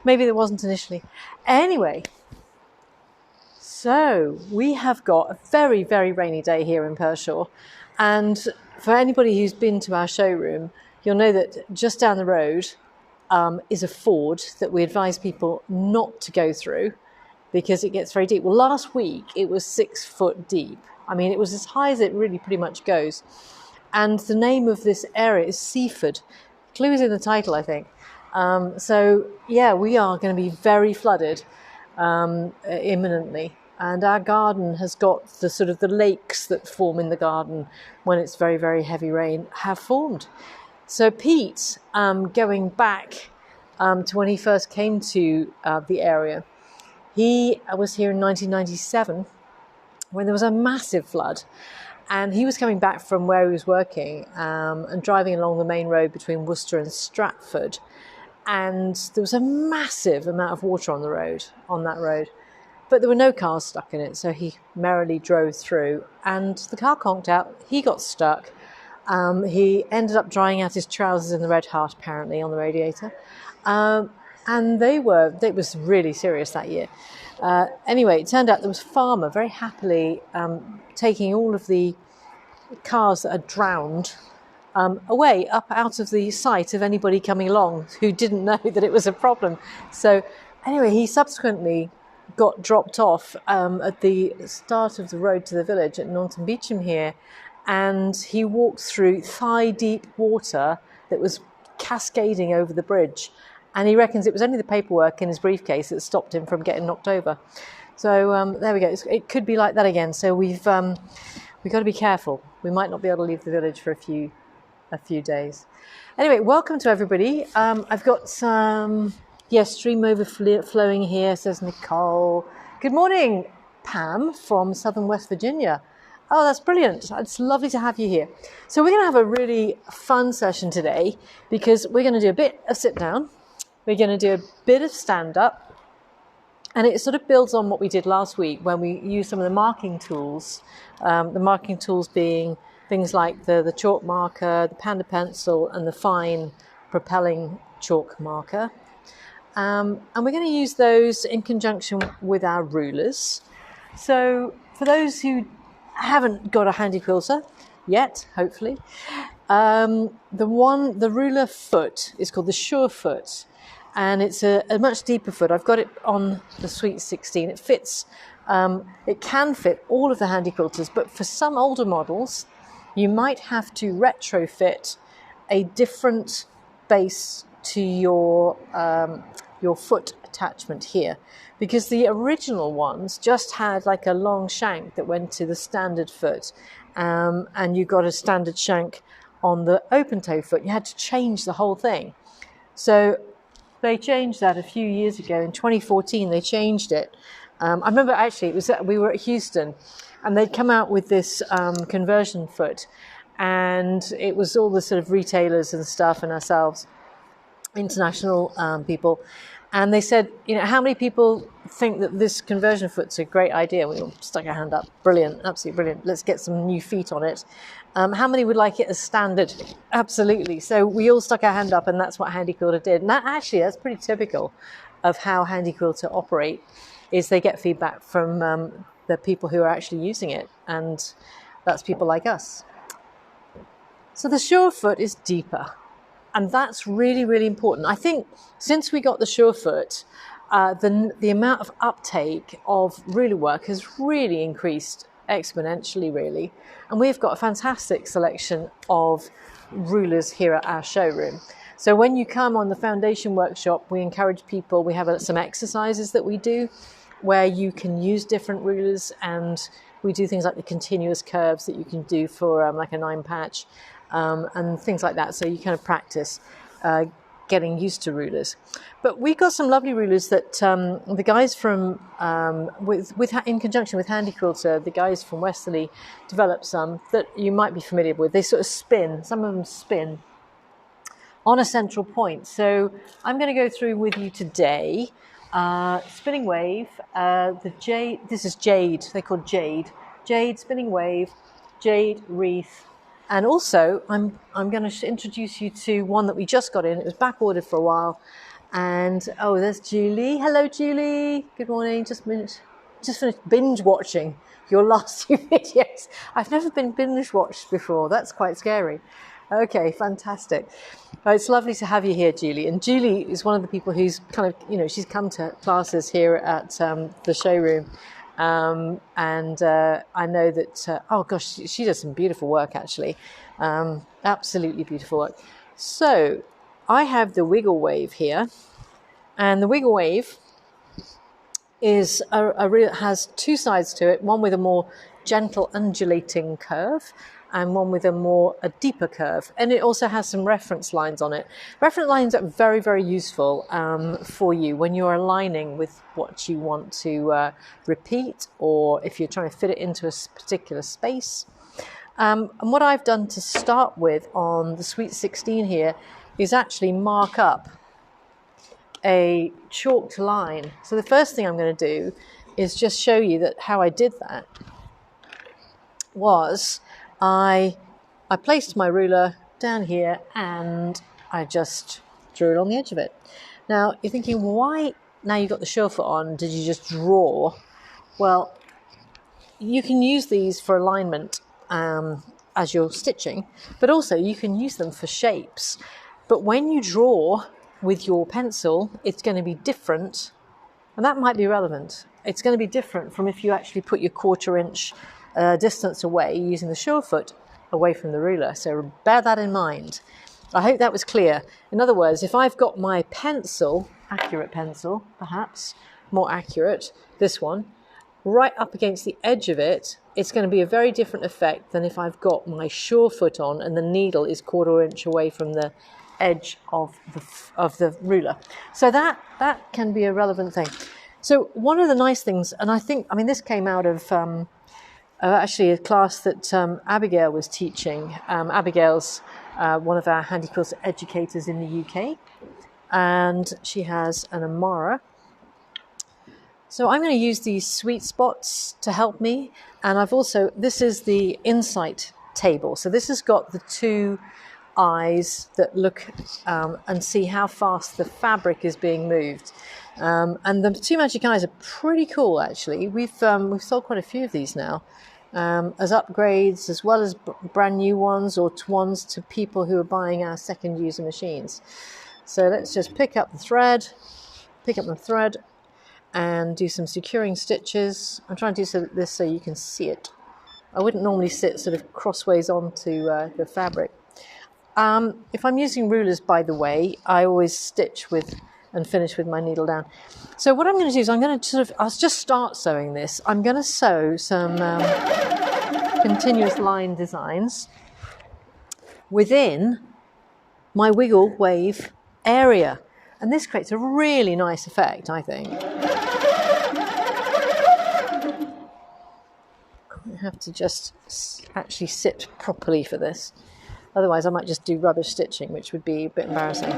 Maybe there wasn't initially. Anyway, so we have got a very, very rainy day here in Pershore. And for anybody who's been to our showroom, you'll know that just down the road is a ford that we advise people not to go through because it gets very deep. Well, last week it was 6 foot deep. I mean, it was as high as it really pretty much goes. And the name of this area is Seaford. Clue is in the title, I think. So, yeah, we are going to be very flooded imminently. And our garden has got the sort of the lakes that form in the garden when it's very, very heavy rain have formed. So Pete, going back to when he first came to the area, he was here in 1997 when there was a massive flood. And he was coming back from where he was working and driving along the main road between Worcester and Stratford. And there was a massive amount of water on that road. But there were no cars stuck in it, so he merrily drove through. And the car conked out. He got stuck. He ended up drying out his trousers in the Red Heart, apparently, on the radiator. And it was really serious that year. Anyway, it turned out there was a farmer very happily taking all of the cars that had drowned away up out of the sight of anybody coming along who didn't know that it was a problem. So anyway, he subsequently got dropped off at the start of the road to the village at Naunton Beecham here, and he walked through thigh-deep water that was cascading over the bridge. And he reckons it was only the paperwork in his briefcase that stopped him from getting knocked over. So there we go. It could be like that again. So we've got to be careful. We might not be able to leave the village for a few days. Anyway, welcome to everybody. I've got some stream overflowing here, says Nicole. Good morning, Pam from Southern West Virginia. Oh, that's brilliant. It's lovely to have you here. So we're going to have a really fun session today because we're going to do a bit of sit down. We're going to do a bit of stand-up, and it sort of builds on what we did last week when we used some of the marking tools, the marking tools being things like the chalk marker, the panda pencil, and the fine propelling chalk marker. And we're going to use those in conjunction with our rulers. So for those who haven't got a handy quilter yet, hopefully, the ruler foot is called the Sure Foot. And it's a much deeper foot. I've got it on the Sweet 16. It fits, it can fit all of the handy quilters, but for some older models, you might have to retrofit a different base to your foot attachment here, because the original ones just had like a long shank that went to the standard foot, and you got a standard shank on the open toe foot. You had to change the whole thing. So they changed that a few years ago. In 2014, they changed it. I remember actually we were at Houston, and they'd come out with this conversion foot, and it was all the sort of retailers and stuff and ourselves, international people, and they said, how many people think that this conversion foot's a great idea? We all stuck our hand up. Brilliant, absolutely brilliant. Let's get some new feet on it. How many would like it as standard? Absolutely. So we all stuck our hand up, and that's what Handy Quilter did. And that's pretty typical of how Handy Quilter operate, is they get feedback from the people who are actually using it, and that's people like us. So the Sure Foot is deeper, and that's really, really important. I think since we got the Sure Foot, the amount of uptake of ruler work has really increased exponentially, really. And we've got a fantastic selection of rulers here at our showroom. So when you come on the foundation workshop, we encourage people, we have some exercises that we do where you can use different rulers, and we do things like the continuous curves that you can do for like a 9 patch and things like that. So you kind of practice getting used to rulers. But we've got some lovely rulers that the guys from, in conjunction with Handy Quilter, the guys from Westerly developed some that you might be familiar with. They sort of spin, some of them spin on a central point. So I'm going to go through with you today spinning wave, the Jade, this is Jade, they're called Jade, spinning wave, Jade wreath. And also, I'm going to introduce you to one that we just got in. It was back ordered for a while, And oh, there's Julie. Hello, Julie. Good morning. Just finished binge watching your last two videos. I've never been binge watched before. That's quite scary. Okay, fantastic. It's lovely to have you here, Julie. And Julie is one of the people who's kind of, she's come to classes here at the showroom. And I know that, oh gosh, she does some beautiful work, actually. Absolutely beautiful work. So I have the Wiggle Wave here. And the Wiggle Wave is has two sides to it, one with a more gentle undulating curve and one with a deeper curve. And it also has some reference lines on it. Reference lines are very, very useful for you when you're aligning with what you want to repeat, or if you're trying to fit it into a particular space. And what I've done to start with on the Sweet 16 here is actually mark up a chalked line. So the first thing I'm going to do is just show you that how I did that was I placed my ruler down here and I just drew it on the edge of it. Now you're thinking, why, now you've got the surefoot on, did you just draw? Well, you can use these for alignment as you're stitching, but also you can use them for shapes. But when you draw with your pencil, it's going to be different, and that might be relevant. It's going to be different from if you actually put your 1/4 inch distance away using the surefoot away from the ruler. So bear that in mind. I hope that was clear. In other words, if I've got my pencil, accurate pencil, perhaps more accurate, this one, right up against the edge of it, it's going to be a very different effect than if I've got my surefoot on and the needle is 1/4 inch away from the edge of the ruler. So that can be a relevant thing. So one of the nice things, and I mean this came out of actually a class that Abigail was teaching. Abigail's one of our handy quilt educators in the UK, and she has an Amara. So I'm going to use these sweet spots to help me, and this is the insight table. So this has got the two eyes that look and see how fast the fabric is being moved, and the two magic eyes are pretty cool, actually. We've sold quite a few of these now as upgrades, as well as brand new ones or ones to people who are buying our second user machines. So let's just pick up the thread and do some securing stitches. I'm trying to do this so you can see it. I wouldn't normally sit sort of crossways onto the fabric. If I'm using rulers, by the way, I always stitch with and finish with my needle down. So what I'm going to do is I'll just start sewing this. I'm going to sew some continuous line designs within my Wiggle Wave area. And this creates a really nice effect, I think. I have to just actually sit properly for this. Otherwise, I might just do rubbish stitching, which would be a bit embarrassing.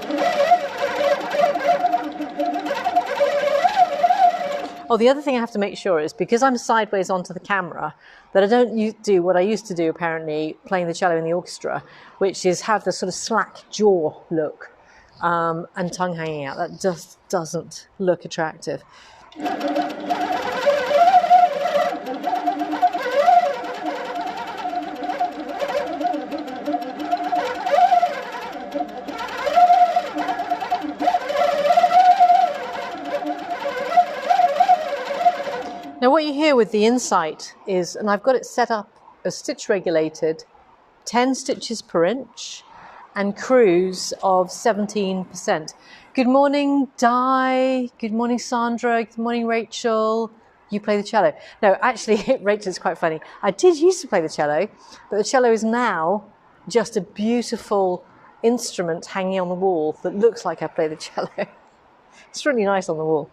Oh, the other thing I have to make sure is, because I'm sideways onto the camera, that I don't do what I used to do, apparently, playing the cello in the orchestra, which is have the sort of slack jaw look and tongue hanging out. That just doesn't look attractive. Now what you hear with the Insight is, and I've got it set up as stitch regulated, 10 stitches per inch and cruise of 17%. Good morning, Di. Good morning, Sandra. Good morning, Rachel. You play the cello. No, actually, Rachel's quite funny. I did used to play the cello, but the cello is now just a beautiful instrument hanging on the wall that looks like I play the cello. It's really nice on the wall.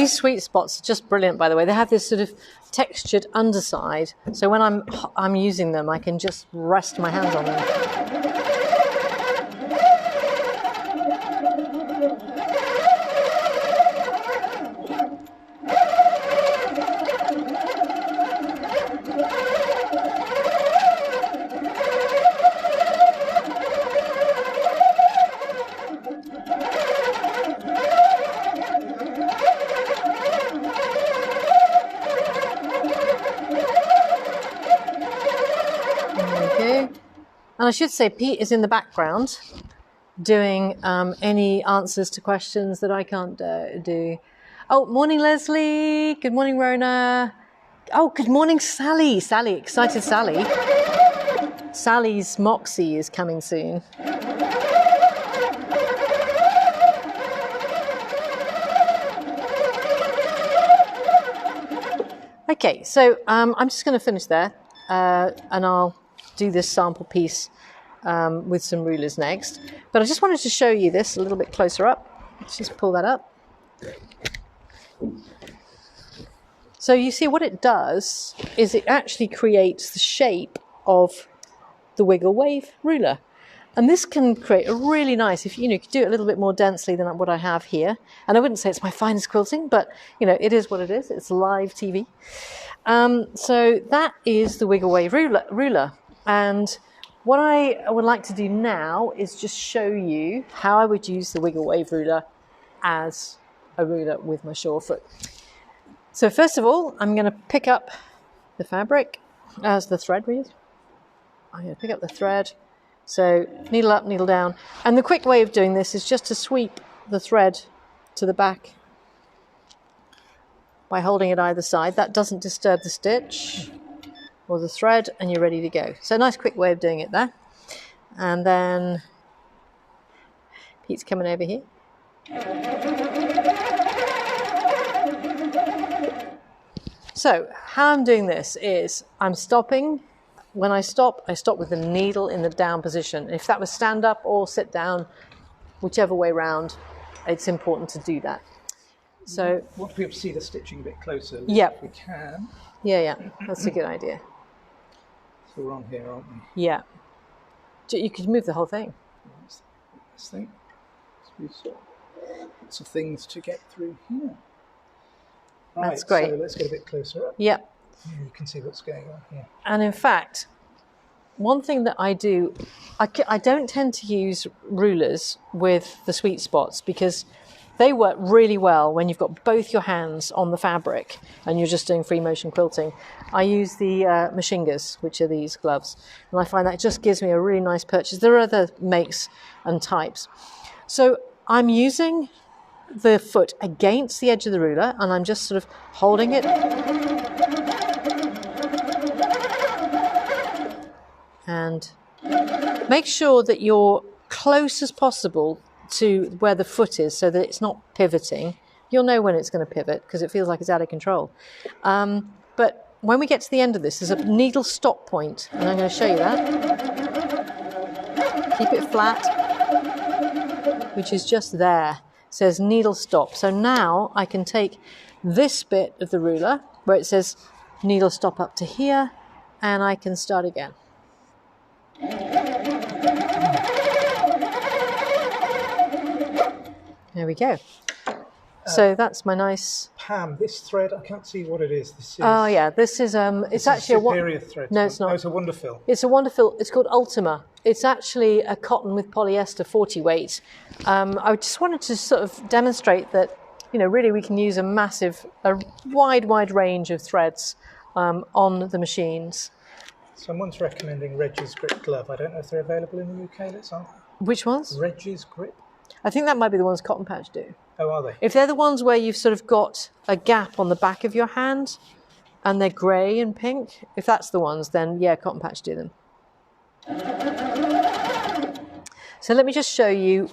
These sweet spots are just brilliant, by the way. They have this sort of textured underside, so when I'm using them, I can just rest my hands on them. And I should say Pete is in the background doing any answers to questions that I can't do. Oh, morning Leslie. Good morning Rona. Oh, good morning Sally. Sally, excited Sally. Sally's Moxie is coming soon. Okay, so I'm just going to finish there and I'll do this sample piece with some rulers next. But I just wanted to show you this a little bit closer up. Let's just pull that up. So you see what it does is it actually creates the shape of the wiggle wave ruler. And this can create a really nice, if you could do it a little bit more densely than what I have here. And I wouldn't say it's my finest quilting, but it is what it is. It's live TV. So that is the wiggle wave ruler. And what I would like to do now is just show you how I would use the wiggle wave ruler as a ruler with my Surefoot. So first of all, I'm going to pick up the fabric as the thread really. I'm going to pick up the thread. So needle up, needle down. And the quick way of doing this is just to sweep the thread to the back by holding it either side. That doesn't disturb the stitch or the thread, and you're ready to go. So a nice quick way of doing it there. And then Pete's coming over here. So how I'm doing this is I'm stopping. When I stop with the needle in the down position. If that was stand up or sit down, whichever way round, it's important to do that. So once we see the stitching a bit closer, yep. If we can. Yeah, that's a good idea. So we're on here, aren't we? Yeah. You could move the whole thing. This thing. Lots of things to get through here. Right, that's great. So let's get a bit closer up. Yep. You can see what's going on here. And in fact, one thing that I do, I don't tend to use rulers with the sweet spots because they work really well when you've got both your hands on the fabric and you're just doing free motion quilting. I use the Machingas, which are these gloves, and I find that just gives me a really nice purchase. There are other makes and types. So I'm using the foot against the edge of the ruler and I'm just sort of holding it. And make sure that you're close as possible to where the foot is so that it's not pivoting. You'll know when it's going to pivot because it feels like it's out of control. But when we get to the end of this, there's a needle stop point, and I'm going to show you that. Keep it flat, which is just there. It says needle stop. So now I can take this bit of the ruler where it says needle stop up to here, and I can start again. There we go. So that's my nice. Pam, this thread, I can't see what it is. This is. Oh yeah, this is it's actually a superior thread. No, it's not. No, it's a Wonderfil. It's a Wonderfil. It's called Ultima. It's actually a cotton with polyester 40 weight. I just wanted to sort of demonstrate that really we can use a wide range of threads on the machines. Someone's recommending Reggie's Grip glove. I don't know if they're available in the UK. Let's ask. Which ones? Reggie's Grip. I think that might be the ones Cotton Patch do. Oh, are they? If they're the ones where you've sort of got a gap on the back of your hand and they're grey and pink, if that's the ones, then yeah, Cotton Patch do them. So let me just show you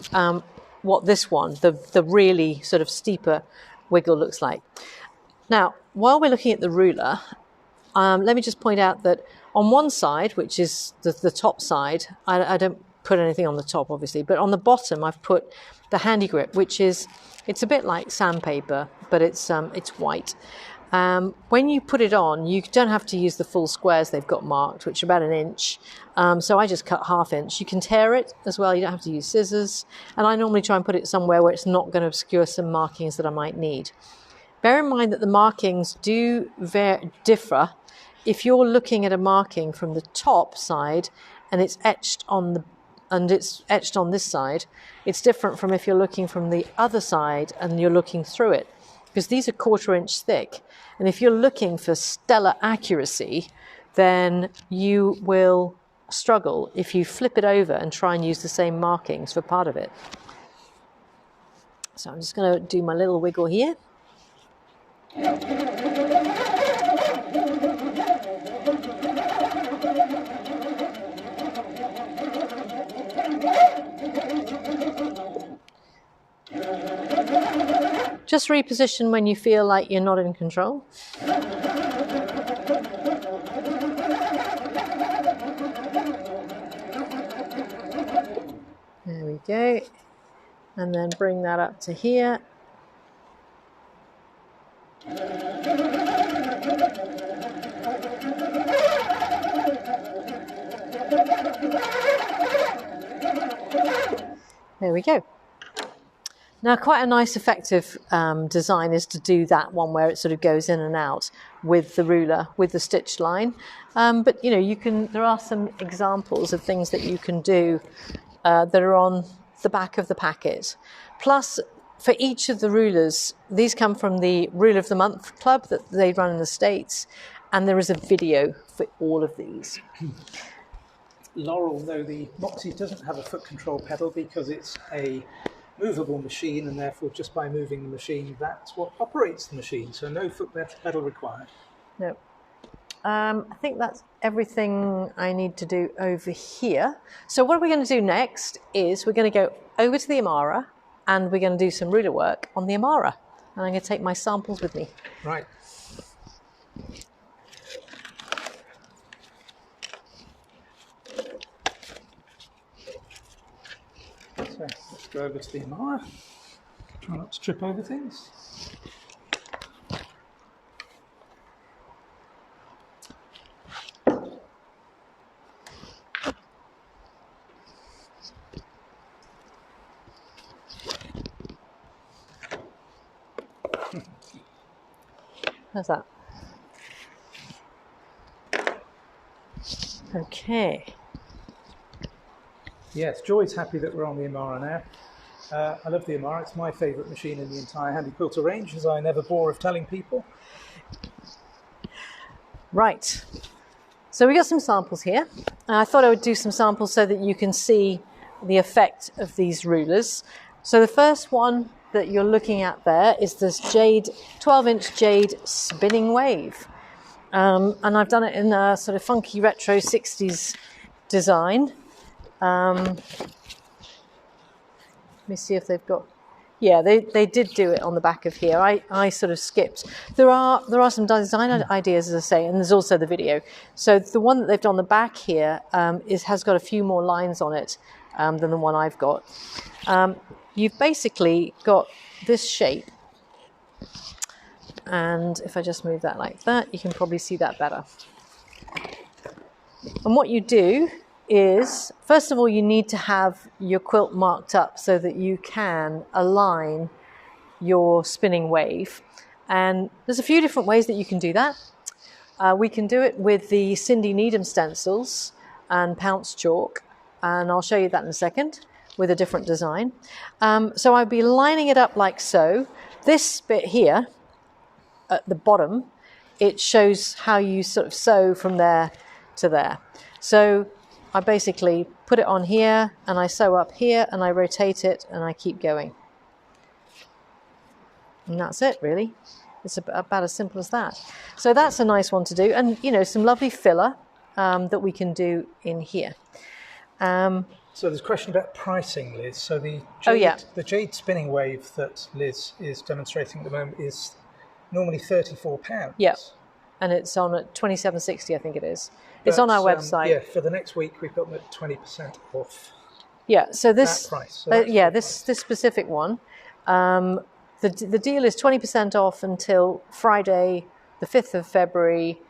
what this one, the really sort of steeper wiggle looks like. Now, while we're looking at the ruler, let me just point out that on one side, which is the top side, I don't put anything on the top, obviously, but on the bottom I've put the handy grip, which is, it's a bit like sandpaper, but it's white. When you put it on, you don't have to use the full squares they've got marked, which are about 1 inch. So I just cut 1/2 inch. You can tear it as well. You don't have to use scissors. And I normally try and put it somewhere where it's not going to obscure some markings that I might need. Bear in mind that the markings do differ. If you're looking at a marking from the top side and it's etched on this side, it's different from if you're looking from the other side and you're looking through it, because these are 1/4 inch thick. And if you're looking for stellar accuracy, then you will struggle if you flip it over and try and use the same markings for part of it. So I'm just going to do my little wiggle here. Just reposition when you feel like you're not in control. There we go. And then bring that up to here. There we go. Now, quite a nice effective design is to do that one where it sort of goes in and out with the ruler, with the stitch line. But you know, there are some examples of things that you can do that are on the back of the packet. Plus, for each of the rulers, these come from the Ruler of the Month Club that they run in the States, and there is a video for all of these. Laurel, though, the Moxie doesn't have a foot control pedal because it's a movable machine, and therefore just by moving the machine, that's what operates the machine, so no foot pedal required. No. I think that's everything I need to do over here. So what we're going to do next is we're going to go over to the Amara and we're going to do some ruler work on the Amara, and I'm going to take my samples with me. Right. So let's go over to the Amara. Try not to trip over things. How's that? Okay. Yes, Joy's happy that we're on the Amara now. I love the Amara. It's my favourite machine in the entire Handy Quilter range, as I never bore of telling people. Right. So we got some samples here. I thought I would do some samples so that you can see the effect of these rulers. So the first one that you're looking at there is this 12-inch Jade spinning wave. And I've done it in a sort of funky retro 60s design. Let me see if they've got... Yeah, they did do it on the back of here. I sort of skipped. There are some design ideas, as I say, and there's also the video. So the one that they've done on the back here has got a few more lines on it than the one I've got. You've basically got this shape. And if I just move that like that, you can probably see that better. And what you do is, first of all, you need to have your quilt marked up so that you can align your spinning wave. And there's a few different ways that you can do that. We can do it with the Cindy Needham stencils and pounce chalk, and I'll show you that in a second with a different design. So I'd be lining it up like so. This bit here at the bottom, it shows how you sort of sew from there to there. So I basically put it on here and I sew up here and I rotate it and I keep going. And that's it, really. It's about as simple as that. So that's a nice one to do. And, you know, some lovely filler that we can do in here. So there's a question about pricing, Liz. So the Jade spinning wave that Liz is demonstrating at the moment is normally £34. Yeah, and it's on at £27.60, I think it is. It's on our website. Yeah, for the next week we've got them at 20% off. Yeah, so this, that price. So yeah, this specific one, the deal is 20% off until Friday, the 5th of February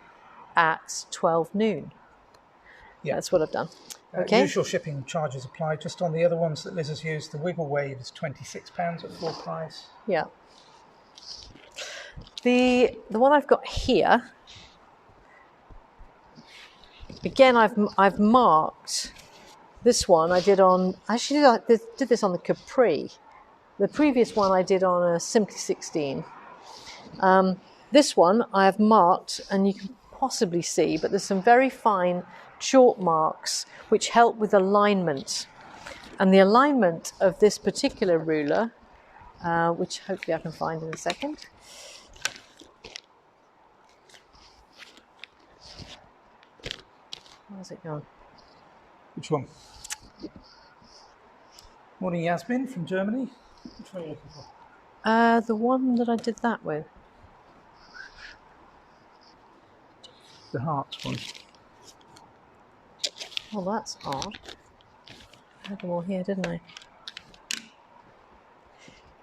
at 12 noon. Yeah. That's what I've done. Okay. Usual shipping charges apply. Just on the other ones that Liz has used, the Wiggle Wave is £26 at full price. Yeah. The one I've got here, again, I've marked this one. I did on, actually I did this on the Capri. The previous one I did on a Simply 16. This one I have marked, and you can possibly see, but there's some very fine chalk marks which help with alignment. And the alignment of this particular ruler, which hopefully I can find in a second. Where's it gone? Which one? Morning, Yasmin from Germany. Which one are you looking for? The one that I did that with. The hearts one. Oh, that's odd. I had them all here, didn't I?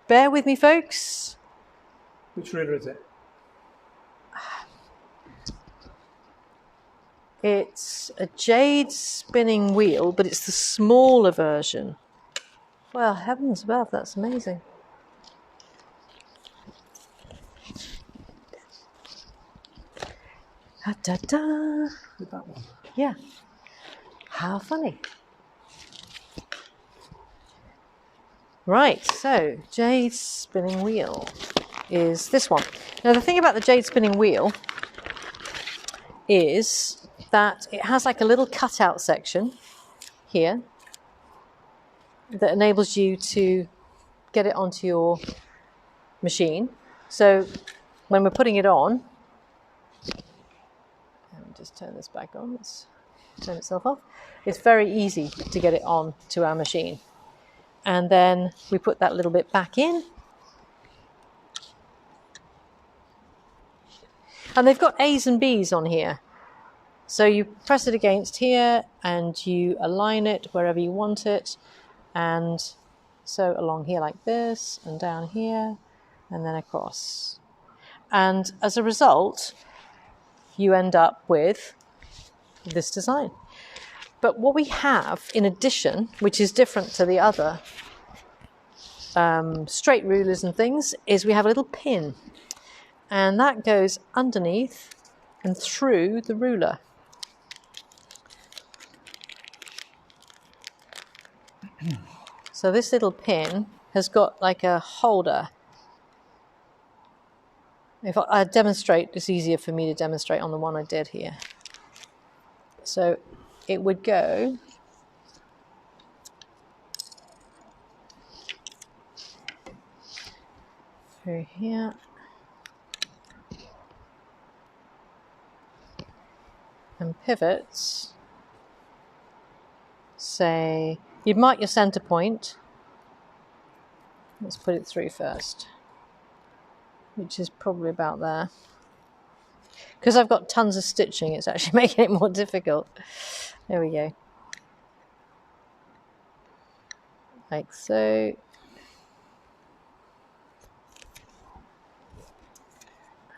Bear with me, folks. Which ruler is it? It's a Jade spinning wheel, but it's the smaller version. Well, heavens above, that's amazing. Da, da, da. With that one? Yeah. How funny. Right, so Jade spinning wheel is this one. Now, the thing about the Jade spinning wheel is that it has like a little cutout section here that enables you to get it onto your machine. So when we're putting it on, let me just turn this back on, let's turn itself off. It's very easy to get it on to our machine. And then we put that little bit back in. And they've got A's and B's on here. So you press it against here and you align it wherever you want it. And so along here like this, and down here, and then across. And as a result, you end up with this design. But what we have in addition, which is different to the other straight rulers and things, is we have a little pin. And that goes underneath and through the ruler. So this little pin has got like a holder. If I demonstrate, it's easier for me to demonstrate on the one I did here. So it would go through here and pivots. Say, you'd mark your center point. Let's put it through first, which is probably about there. Because I've got tons of stitching, it's actually making it more difficult. There we go. Like so.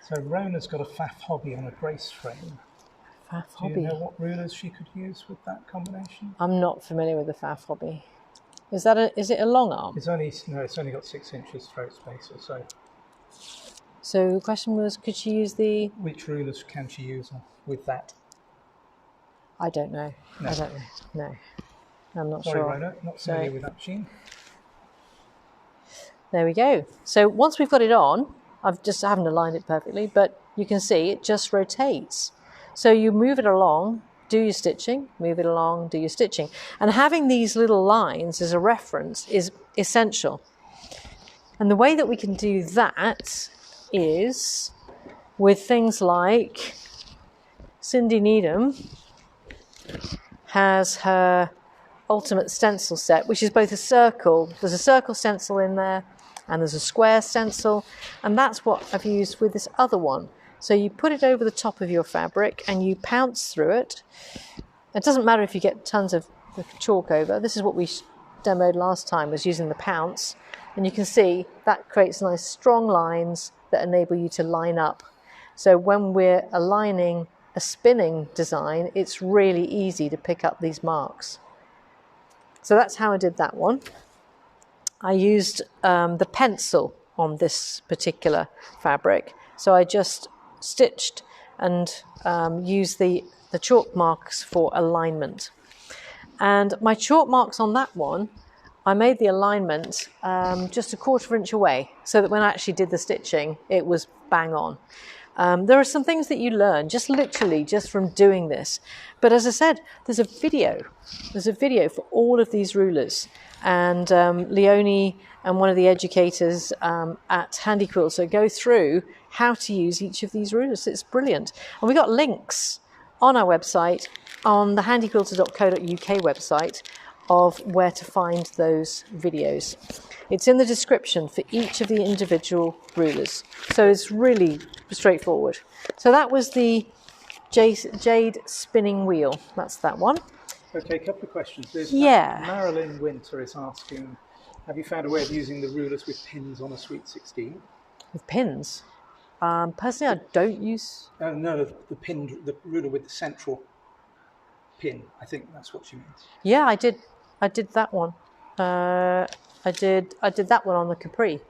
So Rona's got a faff hobby on a brace frame. Faff Do hobby. you know what rulers she could use with that combination? I'm not familiar with the faff hobby. Is it a long arm? It's only got 6 inches throat space or so. So the question was, could she use the... Which rulers can she use with that? I don't know. No. I don't know. No. I'm not Sorry, sure. Rona, not familiar with that machine. There we go. So once we've got it on, I haven't aligned it perfectly, but you can see it just rotates. So you move it along, do your stitching, move it along, do your stitching. And having these little lines as a reference is essential. And the way that we can do that is with things like Cindy Needham has her Ultimate Stencil set, which is both a circle. There's a circle stencil in there and there's a square stencil. And that's what I've used with this other one. So you put it over the top of your fabric and you pounce through it. It doesn't matter if you get tons of chalk over. This is what we demoed last time was using the pounce, and you can see that creates nice strong lines that enable you to line up. So when we're aligning a spinning design, it's really easy to pick up these marks. So that's how I did that one. I used the pencil on this particular fabric. So I just stitched and used the chalk marks for alignment. And my chalk marks on that one, I made the alignment just a 1/4 inch away, so that when I actually did the stitching, it was bang on. There are some things that you learn just literally just from doing this. But as I said, there's a video. There's a video for all of these rulers. And Leonie and one of the educators at Handy Quilt so go through how to use each of these rulers. It's brilliant. And we got links on our website, on the handyquilter.co.uk website, of where to find those videos. It's in the description for each of the individual rulers. So it's really straightforward. So that was the Jade spinning wheel. That's that one. Okay, a couple of questions. Yeah. Marilyn Winter is asking, have you found a way of using the rulers with pins on a Sweet 16? With pins? Personally, I don't use... No, the ruler with the central pin. I think that's what she means. Yeah, I did that one. I did that one on the Capri,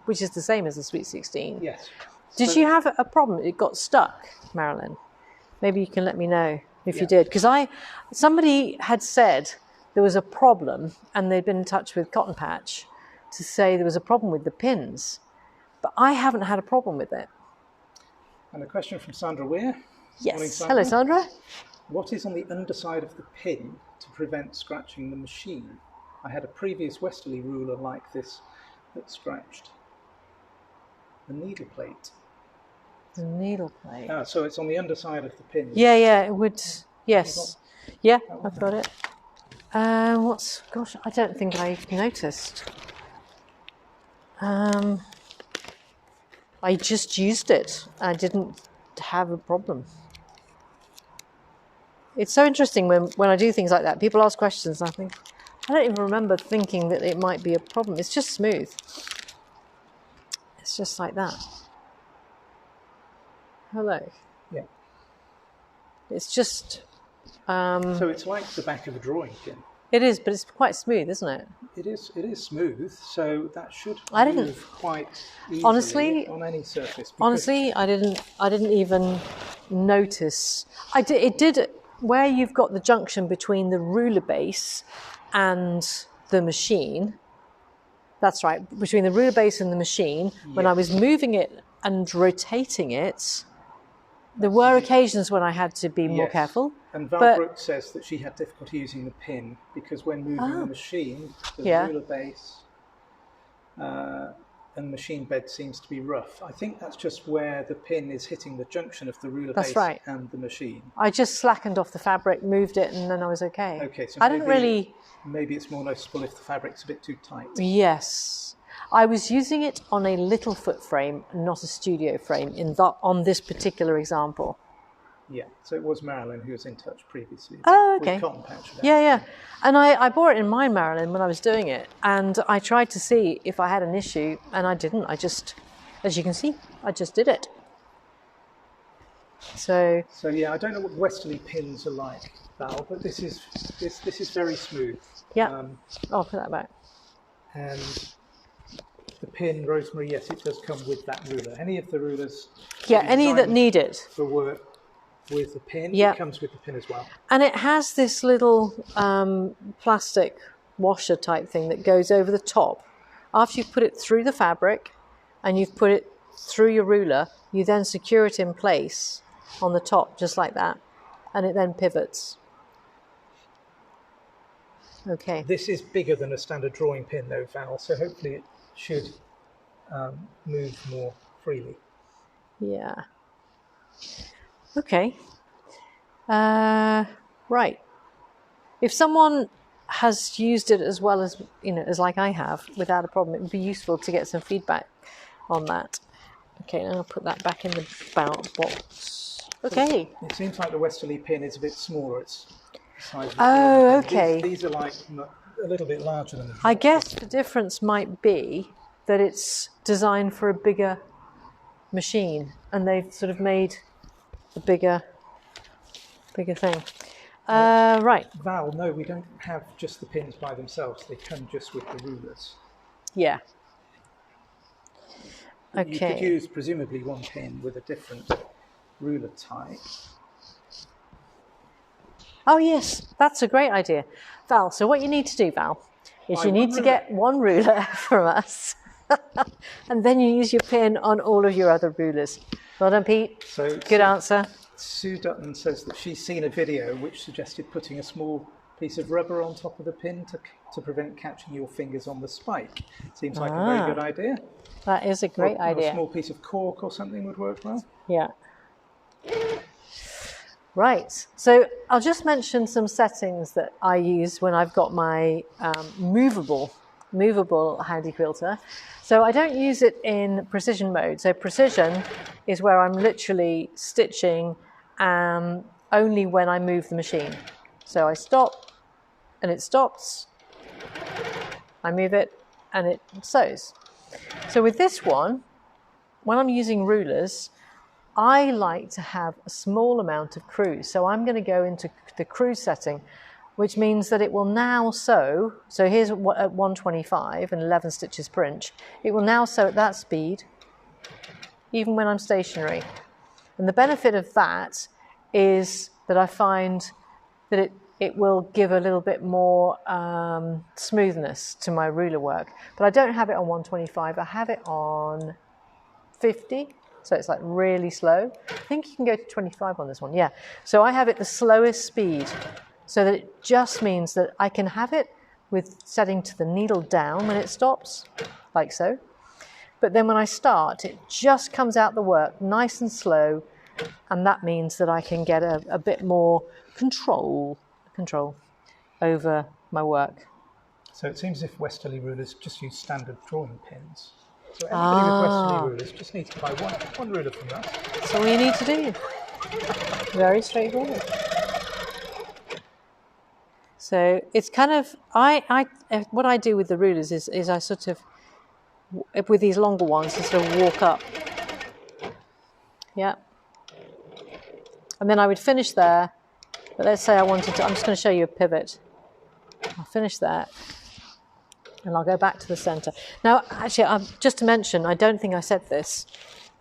which is the same as the Sweet 16. Yes. Did you have a problem? It got stuck, Marilyn? Maybe you can let me know if you did. Because somebody had said there was a problem, and they'd been in touch with Cotton Patch to say there was a problem with the pins. But I haven't had a problem with it. And a question from Sandra Weir. Yes. Morning, Sandra. Hello, Sandra. What is on the underside of the pin to prevent scratching the machine? I had a previous westerly ruler like this that scratched. The needle plate. The needle plate. Ah, so it's on the underside of the pin. Yeah, it would. Yes. Yeah, I've got it. Gosh, I don't think I noticed. I just used it. I didn't have a problem. It's so interesting when I do things like that. People ask questions and I think, I don't even remember thinking that it might be a problem. It's just smooth. It's just like that. Hello. Yeah. It's just... so it's like the back of a drawing pin. It is, but it's quite smooth, isn't it? It is smooth, so that should move quite easily honestly, on any surface. Honestly, I didn't even notice. It did where you've got the junction between the ruler base and the machine. That's right, between the ruler base and the machine. Yes. When I was moving it and rotating it, there were occasions when I had to be more careful. And Val Brooks says that she had difficulty using the pin because when moving the machine, the ruler base and machine bed seems to be rough. I think that's just where the pin is hitting the junction of the ruler base and the machine. I just slackened off the fabric, moved it, and then I was okay. Okay, so maybe it's more noticeable if the fabric's a bit too tight. Yes. I was using it on a little foot frame, not a studio frame, on this particular example. Yeah, so it was Marilyn who was in touch previously. Oh, okay. With Cotton Patch. Yeah. And I bore it in mind, Marilyn, when I was doing it. And I tried to see if I had an issue, and I didn't. I just, as you can see, I just did it. So yeah, I don't know what westerly pins are like, Val, but this is very smooth. Yeah. I'll put that back. And the pin, Rosemary, yes, it does come with that ruler. Any of the rulers. Yeah, any that need it. For work with the pin, it comes with the pin as well. And it has this little plastic washer type thing that goes over the top. After you've put it through the fabric and you've put it through your ruler, you then secure it in place on the top, just like that. And it then pivots. Okay. This is bigger than a standard drawing pin though, Val, so hopefully it should move more freely. Yeah. Okay. Right. If someone has used it as well as, as like I have, without a problem, it would be useful to get some feedback on that. Okay, now I'll put that back in the box. Okay. It seems like the westerly pin is a bit smaller. It's the size of okay. These are like a little bit larger than the I guess the difference might be that it's designed for a bigger machine, and they've sort of made a bigger thing. Right. Val, no, we don't have just the pins by themselves. They come just with the rulers. Yeah. Okay. You could use presumably one pin with a different ruler type. Oh yes, that's a great idea, Val. So what you need to do, Val, is you need to get one ruler from us, and then you use your pin on all of your other rulers. Well done, Pete. So good answer. Sue Dutton says that she's seen a video which suggested putting a small piece of rubber on top of the pin to prevent catching your fingers on the spike. Seems like a very good idea. That is a great idea. A small piece of cork or something would work well. Yeah. Right. So I'll just mention some settings that I use when I've got my moveable handy quilter. So I don't use it in precision mode. So precision is where I'm literally stitching only when I move the machine. So I stop and it stops. I move it and it sews. So with this one, when I'm using rulers, I like to have a small amount of cruise. So I'm going to go into the cruise setting, which means that it will now sew. So here's at 125 and 11 stitches per inch. It will now sew at that speed, even when I'm stationary. And the benefit of that is that I find that it will give a little bit more smoothness to my ruler work. But I don't have it on 125, I have it on 50. So it's like really slow. I think you can go to 25 on this one, yeah. So I have it the slowest speed, so that it just means that I can have it with setting to the needle down when it stops, like so. But then when I start, it just comes out the work nice and slow, and that means that I can get a bit more control over my work. So it seems as if Westerly rulers just use standard drawing pins. So anybody with Westerly rulers just needs to buy one ruler from us. That's all you need to do. Very straightforward. So it's kind of, what I do with the rulers is I sort of, with these longer ones, I sort of walk up. Yeah. And then I would finish there. But let's say I wanted to, I'm just going to show you a pivot. I'll finish there. And I'll go back to the center. Now, actually, just to mention, I don't think I said this,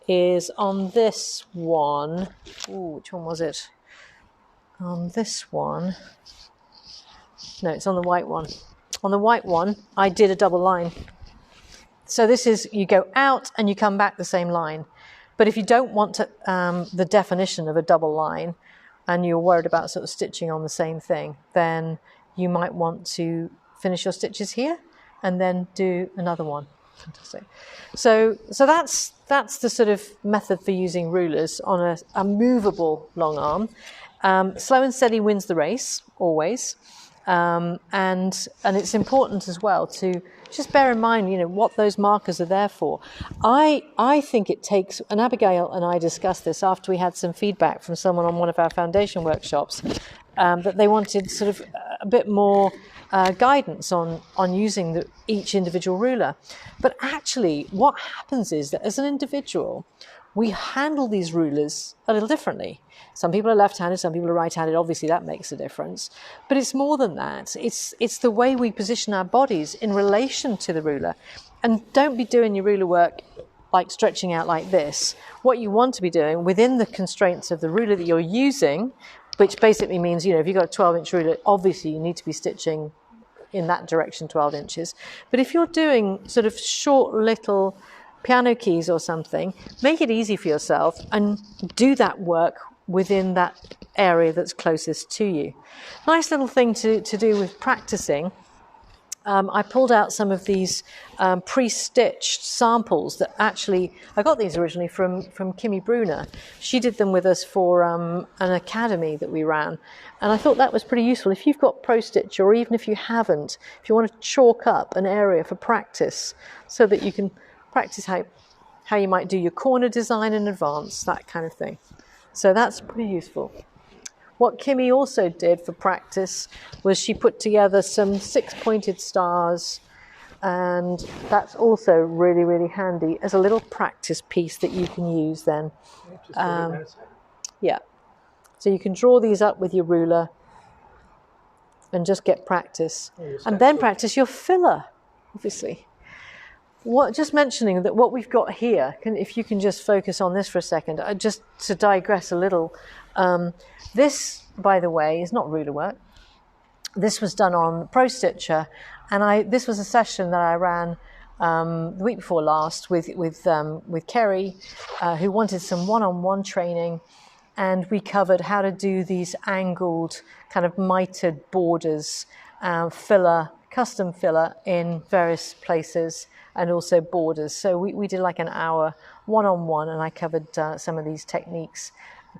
is on this one, which one was it? On this one, no, it's on the white one. On the white one, I did a double line. So this is, you go out and you come back the same line. But if you don't want to, the definition of a double line, and you're worried about sort of stitching on the same thing, then you might want to finish your stitches here and then do another one. Fantastic. So that's the sort of method for using rulers on a movable long arm. Slow and steady wins the race, always. And it's important as well to just bear in mind, what those markers are there for. I think it takes, and Abigail and I discussed this after we had some feedback from someone on one of our foundation workshops, that they wanted sort of a bit more guidance on using each individual ruler. But actually, what happens is that as an individual, we handle these rulers a little differently. Some people are left-handed, some people are right-handed. Obviously, that makes a difference. But it's more than that. It's the way we position our bodies in relation to the ruler. And don't be doing your ruler work like stretching out like this. What you want to be doing within the constraints of the ruler that you're using, which basically means, if you've got a 12-inch ruler, obviously you need to be stitching in that direction 12 inches. But if you're doing sort of short little piano keys or something, make it easy for yourself and do that work within that area that's closest to you. Nice little thing to do with practicing. I pulled out some of these pre-stitched samples that actually, I got these originally from Kimmy Bruner. She did them with us for an academy that we ran. And I thought that was pretty useful. If you've got Pro Stitch, or even if you haven't, if you want to chalk up an area for practice so that you can practice how you might do your corner design in advance, that kind of thing. So that's pretty useful. What Kimmy also did for practice was she put together some 6-pointed stars, and that's also really, really handy as a little practice piece that you can use then. Yeah. So you can draw these up with your ruler and just get practice. And then practice your filler, obviously. Just mentioning that what we've got here, if you can just focus on this for a second, just to digress a little. This, by the way, is not ruler work. This was done on Pro Stitcher, and this was a session that I ran the week before last with Kerry, who wanted some one-on-one training, and we covered how to do these angled kind of mitered borders, filler, custom filler in various places, and also borders. So we did like an hour one-on-one, and I covered some of these techniques,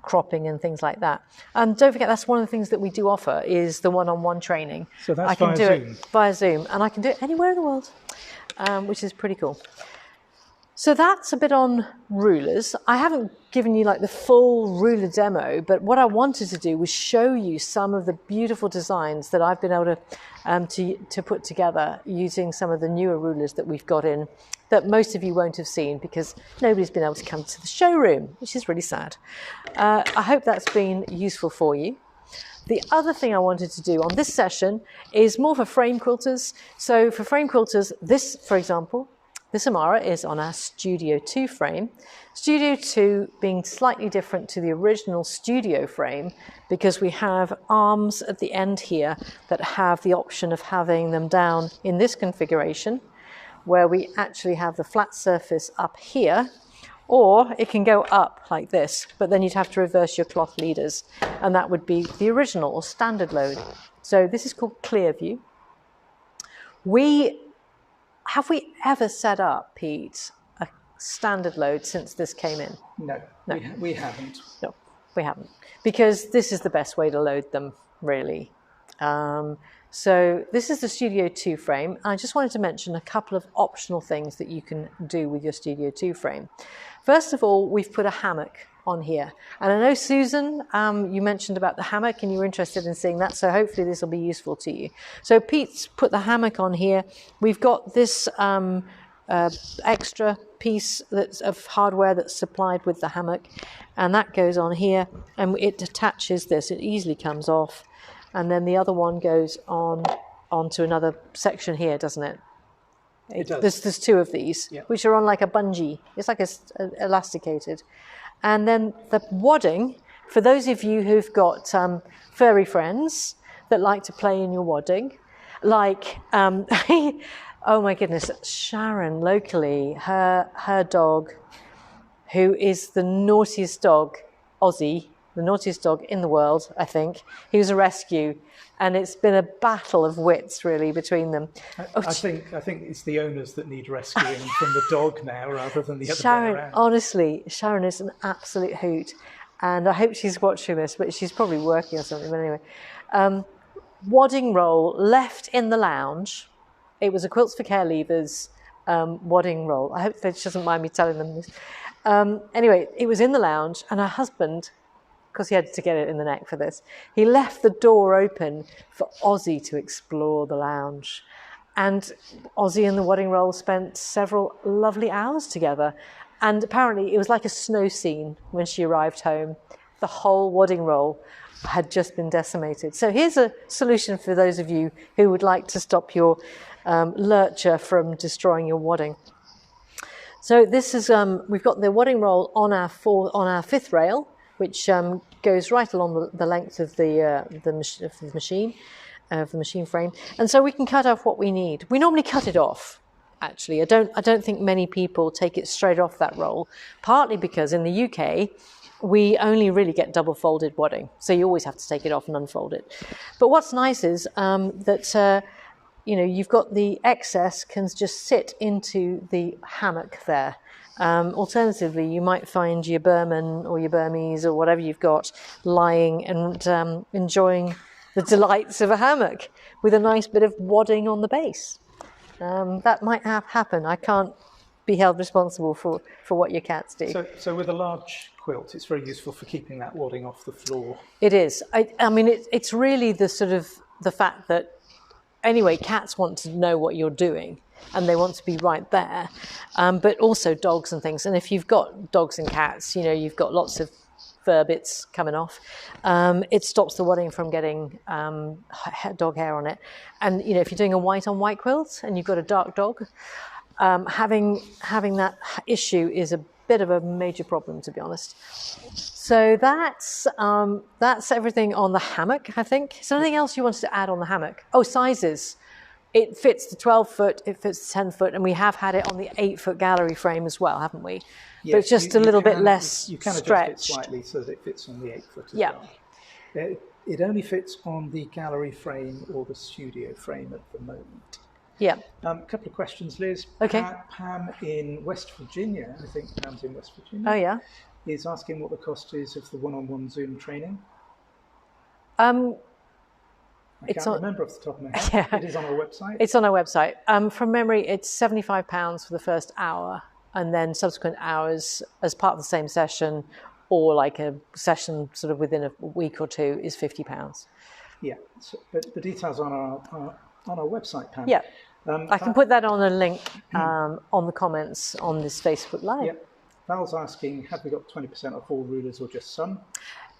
cropping and things like that. And don't forget, that's one of the things that we do offer is the one-on-one training. So that's I can via do Zoom. it via Zoom, and I can do it anywhere in the world, which is pretty cool. So that's a bit on rulers. I haven't given you like the full ruler demo, but what I wanted to do was show you some of the beautiful designs that I've been able to put together using some of the newer rulers that we've got in, that most of you won't have seen because nobody's been able to come to the showroom, which is really sad. I hope that's been useful for you. The other thing I wanted to do on this session is more for frame quilters. So for frame quilters, this, for example, this Amara is on our Studio 2 frame. Studio 2 being slightly different to the original Studio frame because we have arms at the end here that have the option of having them down in this configuration, where we actually have the flat surface up here, or it can go up like this, but then you'd have to reverse your cloth leaders, and that would be the original or standard load. So this is called Clear View. Have we ever set up, Pete, a standard load since this came in? No. We haven't. No, we haven't. Because this is the best way to load them, really. So this is the Studio 2 frame. I just wanted to mention a couple of optional things that you can do with your Studio 2 frame. First of all, we've put a hammock on here. And I know, Susan, you mentioned about the hammock and you were interested in seeing that, so hopefully this will be useful to you. So Pete's put the hammock on here. We've got this extra piece of hardware that's supplied with the hammock, and that goes on here, and it attaches this. It easily comes off. And then the other one goes onto another section here, doesn't it? It does. There's two of these, yeah, which are on like a bungee. It's like elasticated. And then the wadding, for those of you who've got furry friends that like to play in your wadding, like, oh my goodness, Sharon locally, her dog, who is the naughtiest dog, Ozzy, the naughtiest dog in the world, I think. He was a rescue, and it's been a battle of wits, really, between them. I think it's the owners that need rescuing from the dog now, rather than the other way around. Honestly, Sharon is an absolute hoot, and I hope she's watching this, but she's probably working or something. But anyway, wadding roll left in the lounge. It was a Quilts for Care Leavers wadding roll. I hope that she doesn't mind me telling them this. Anyway, it was in the lounge, and her husband, because he had to get it in the neck for this, he left the door open for Ozzy to explore the lounge. And Ozzy and the wadding roll spent several lovely hours together. And apparently it was like a snow scene when she arrived home. The whole wadding roll had just been decimated. So here's a solution for those of you who would like to stop your lurcher from destroying your wadding. So this is, we've got the wadding roll on our fifth rail, which goes right along the length of the machine frame, and so we can cut off what we need. We normally cut it off. Actually, I don't think many people take it straight off that roll. Partly because in the UK we only really get double folded wadding, so you always have to take it off and unfold it. But what's nice is that you've got the excess can just sit into the hammock there. Alternatively, you might find your Burman or your Burmese or whatever you've got lying and enjoying the delights of a hammock with a nice bit of wadding on the base. That might happen. I can't be held responsible for what your cats do. So with a large quilt, it's very useful for keeping that wadding off the floor. It is. I mean, it's really the sort of the fact that, anyway, cats want to know what you're doing and they want to be right there, but also dogs and things. And if you've got dogs and cats, you know, you've got lots of fur bits coming off. It stops the wadding from getting dog hair on it. And, you know, if you're doing a white on white quilt and you've got a dark dog, having that issue is a bit of a major problem, to be honest. So that's everything on the hammock, I think. Is there anything else you wanted to add on the hammock? Oh, sizes. It fits the 12 foot, it fits the 10 foot, and we have had it on the 8-foot gallery frame as well, haven't we? Yes, but it's just a little bit less stretched. You can adjust it slightly so that it fits on the 8-foot as well. It only fits on the gallery frame or the studio frame at the moment. Yeah. A couple of questions, Liz. Okay. Pam in West Virginia, I think Pam's in West Virginia. Oh, yeah. Is asking what the cost is of the one-on-one Zoom training. I can't remember off the top of my head. Yeah. It is on our website. It's on our website. From memory, it's £75 for the first hour, and then subsequent hours as part of the same session, or like a session sort of within a week or two, is £50. Yeah, but the details on our website, Pam. Yeah, I can put that on a link on the comments on this Facebook Live. Yeah. Val's asking, have we got 20% off all rulers or just some?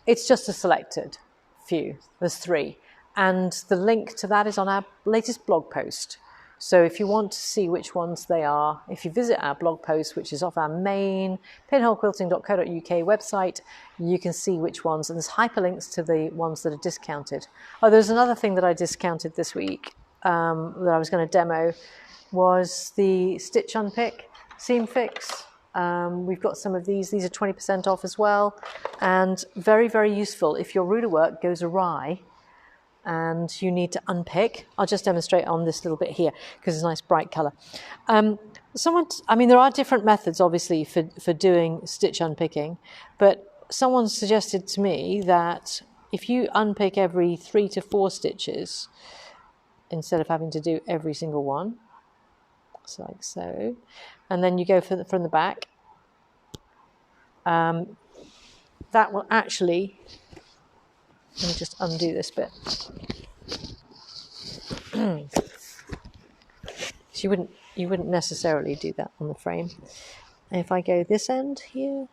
It's just a selected few. There's 3. And the link to that is on our latest blog post. So if you want to see which ones they are, if you visit our blog post, which is off our main pinholequilting.co.uk website, you can see which ones. And there's hyperlinks to the ones that are discounted. Oh, there's another thing that I discounted this week that I was going to demo, was the Stitch Unpick Seam Fix. We've got some of these. These are 20% off as well. And very, very useful if your ruler work goes awry and you need to unpick. I'll just demonstrate on this little bit here because it's a nice bright colour. I mean, there are different methods, obviously, for doing stitch unpicking, but someone suggested to me that if you unpick every 3 to 4 stitches, instead of having to do every single one, so like so, and then you go from the back, that will actually, let me just undo this bit. So you wouldn't necessarily do that on the frame. And if I go this end here,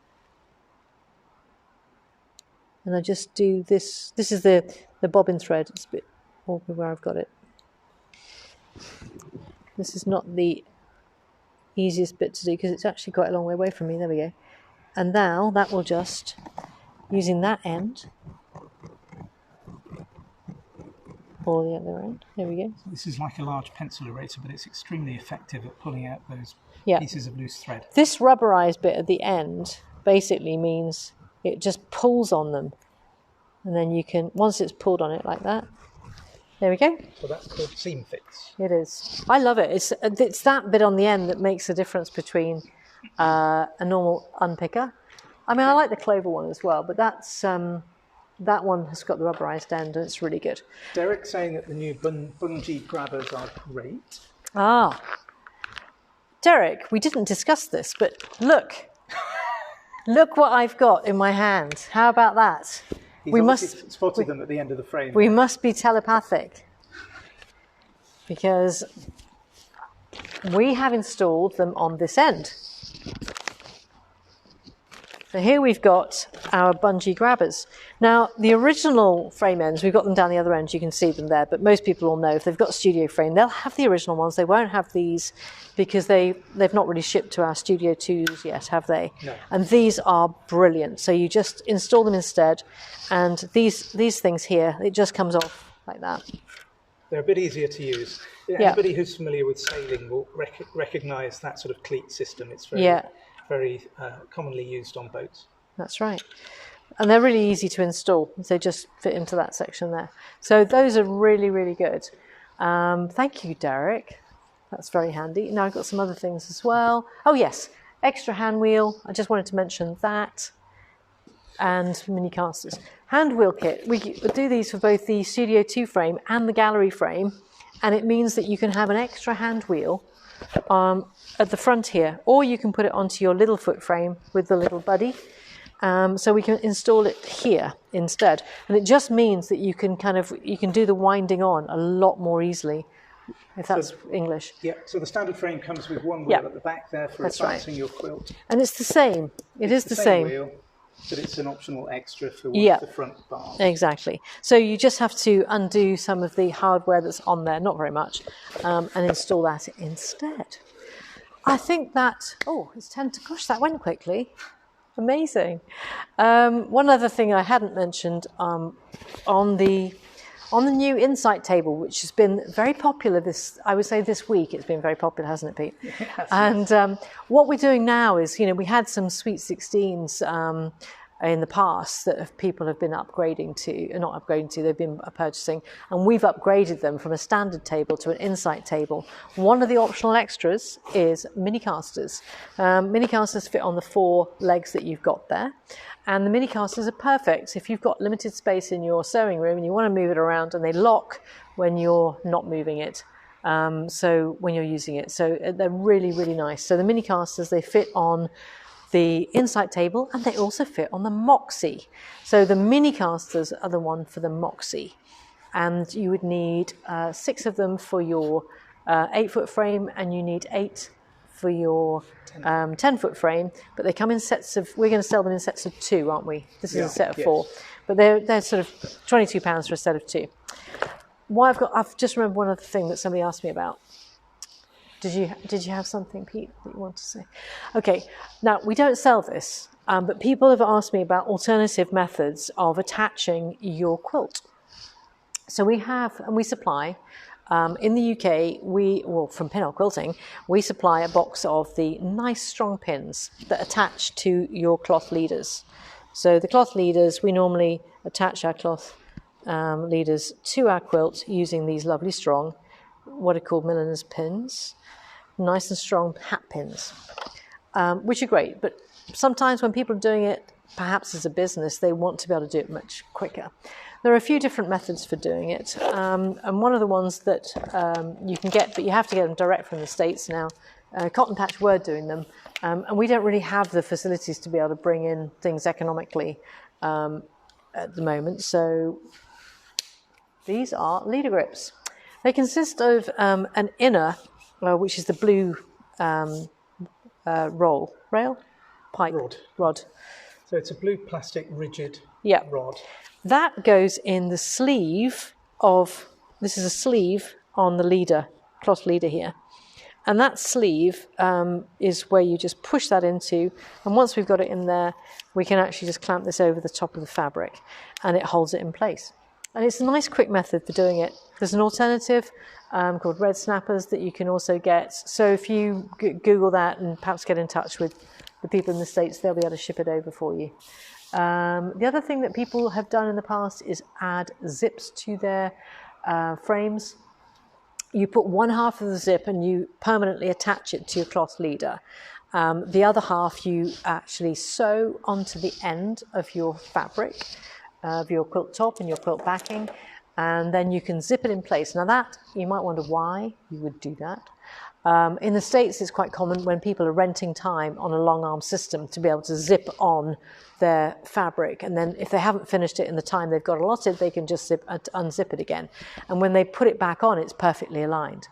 and I just do this, this is the bobbin thread. It's a bit awkward where I've got it. This is not the easiest bit to do because it's actually quite a long way away from me. There we go. And now that will just, using that end, or the other end. There we go. This is like a large pencil eraser, but it's extremely effective at pulling out those pieces of loose thread. This rubberized bit at the end basically means it just pulls on them. And then you can, once it's pulled on it like that, there we go. So that's called seam fix. It is. I love it. It's that bit on the end that makes a difference between a normal unpicker. I mean, I like the clover one as well, but that's that one has got the rubberized end and it's really good. Derek's saying that the new bungee grabbers are great. Ah. Derek, we didn't discuss this, but look. Look what I've got in my hand. How about that? He's spotted them at the end of the frame. We must be telepathic because we have installed them on this end. So here we've got our bungee grabbers. Now, the original frame ends, we've got them down the other end, you can see them there, but most people will know if they've got studio frame, they'll have the original ones. They won't have these because they've not really shipped to our Studio 2s yet, have they? No. And these are brilliant. So you just install them instead, and these things here, it just comes off like that. They're a bit easier to use. Anybody who's familiar with sailing will recognise that sort of cleat system. It's very commonly used on boats. That's right. And they're really easy to install. They just fit into that section there. So those are really, really good. Thank you, Derek. That's very handy. Now I've got some other things as well. Oh, yes. Extra hand wheel. I just wanted to mention that. And mini casters. Hand wheel kit. We do these for both the Studio 2 frame and the gallery frame. and it means that you can have an extra hand wheel at the front here, or you can put it onto your little foot frame with the little buddy. So we can install it here instead, and it just means that you can do the winding on a lot more easily, if that's English. Yeah, so the standard frame comes with one wheel at the back there for advancing your quilt. And it's the same. It's the same wheel, but it's an optional extra for one of the front bars. Exactly. So you just have to undo some of the hardware that's on there, not very much, and install that instead. I think that, it's 10 to, gosh, that went quickly. Amazing. One other thing I hadn't mentioned, on the new insight table, which has been very popular this week, it's been very popular, hasn't it, Pete? Yes. And what we're doing now is, we had some Sweet 16s in the past that people have been they've been purchasing, and we've upgraded them from a standard table to an insight table. One of the optional extras is mini casters. Mini casters fit on the 4 legs that you've got there, and the mini casters are perfect if you've got limited space in your sewing room and you want to move it around, and they lock when you're not moving it. So when you're using it, so they're really, really nice. So the mini casters, they fit on the insight table, and they also fit on the Moxie. So the mini casters are the one for the Moxie, and you would need 6 of them for your 8-foot frame, and you need 8 for your 10-foot frame. But they come in sets of, we're going to sell them in sets of 2, aren't we? This is a set of 4, but they're sort of £22 for a set of 2. I've just remembered one other thing that somebody asked me about. Did you have something, Pete, that you want to say? Okay, now we don't sell this, but people have asked me about alternative methods of attaching your quilt. So we have, and we supply, in the UK, from Pinhole Quilting, we supply a box of the nice strong pins that attach to your cloth leaders. So the cloth leaders, we normally attach our cloth leaders to our quilt using these lovely strong, what are called milliner's pins, nice and strong hat pins, which are great. But sometimes when people are doing it, perhaps as a business, they want to be able to do it much quicker. There are a few different methods for doing it, and one of the ones that you can get, but you have to get them direct from the States now. Cotton Patch were doing them, and we don't really have the facilities to be able to bring in things economically at the moment. So these are leader grips. They consist of an inner, which is the blue rod. So it's a blue plastic rigid rod. That goes in the sleeve of, this is a sleeve on the leader, cloth leader here. And that sleeve is where you just push that into, and once we've got it in there, we can actually just clamp this over the top of the fabric, and it holds it in place. And it's a nice quick method for doing it. There's an alternative called red snappers that you can also get. So if you Google that and perhaps get in touch with the people in the States, they'll be able to ship it over for you. The other thing that people have done in the past is add zips to their frames. You put one half of the zip and you permanently attach it to your cloth leader. The other half you actually sew onto the end of your fabric, of your quilt top and your quilt backing, and then you can zip it in place. Now that, you might wonder why you would do that. In the States, it's quite common when people are renting time on a long arm system to be able to zip on their fabric, and then if they haven't finished it in the time they've got allotted, they can just unzip it again. And when they put it back on, it's perfectly aligned.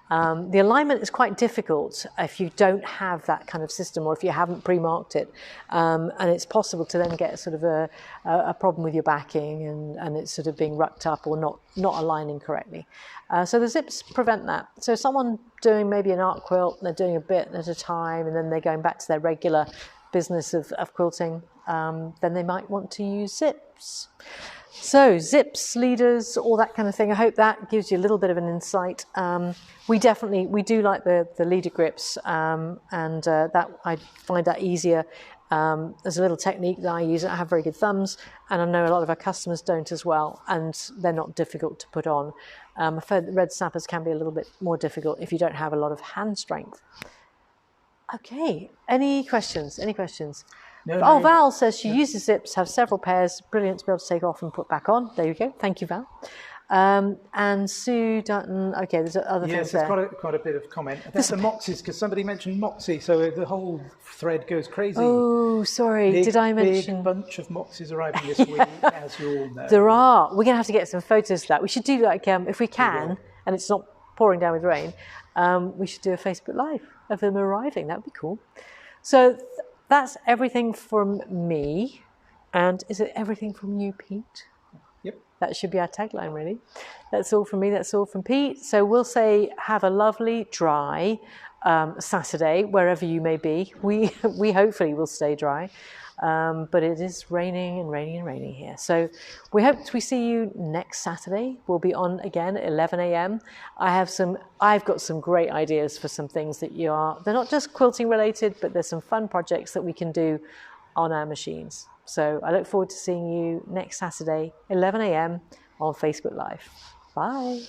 The alignment is quite difficult if you don't have that kind of system, or if you haven't pre-marked it, and it's possible to then get sort of a problem with your backing, and it's sort of being rucked up or not aligning correctly. So the zips prevent that. So someone doing maybe an art quilt, and they're doing a bit at a time, and then they're going back to their regular business of quilting, then they might want to use zips. So zips, leaders, all that kind of thing. I hope that gives you a little bit of an insight. We do like the leader grips, and that I find that easier. There's a little technique that I use. I have very good thumbs, and I know a lot of our customers don't as well, and they're not difficult to put on. I've heard that red snappers can be a little bit more difficult if you don't have a lot of hand strength. Okay, any questions? No. Val says she uses zips, have several pairs, brilliant to be able to take off and put back on. There you go, thank you, Val. And Sue Dutton, okay, there's other things Yes, there. there's quite a bit of comment about the Moxies, because somebody mentioned Moxie, so the whole thread goes crazy. Oh, sorry, did I mention? Big bunch of Moxies arriving this week, as you all know. There are. We're going to have to get some photos of that. We should do like, if we can, and it's not pouring down with rain, we should do a Facebook Live of them arriving. That would be cool. So that's everything from me. And is it everything from you, Pete? Yep. That should be our tagline, really. That's all from me. That's all from Pete. So we'll say have a lovely, dry Saturday, wherever you may be. We hopefully will stay dry. But it is raining and raining and raining here. So we hope we see you next Saturday. We'll be on again at 11 a.m. I've got some great ideas for some things they're not just quilting related, but there's some fun projects that we can do on our machines. So I look forward to seeing you next Saturday, 11 a.m. on Facebook Live. Bye.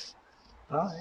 Bye.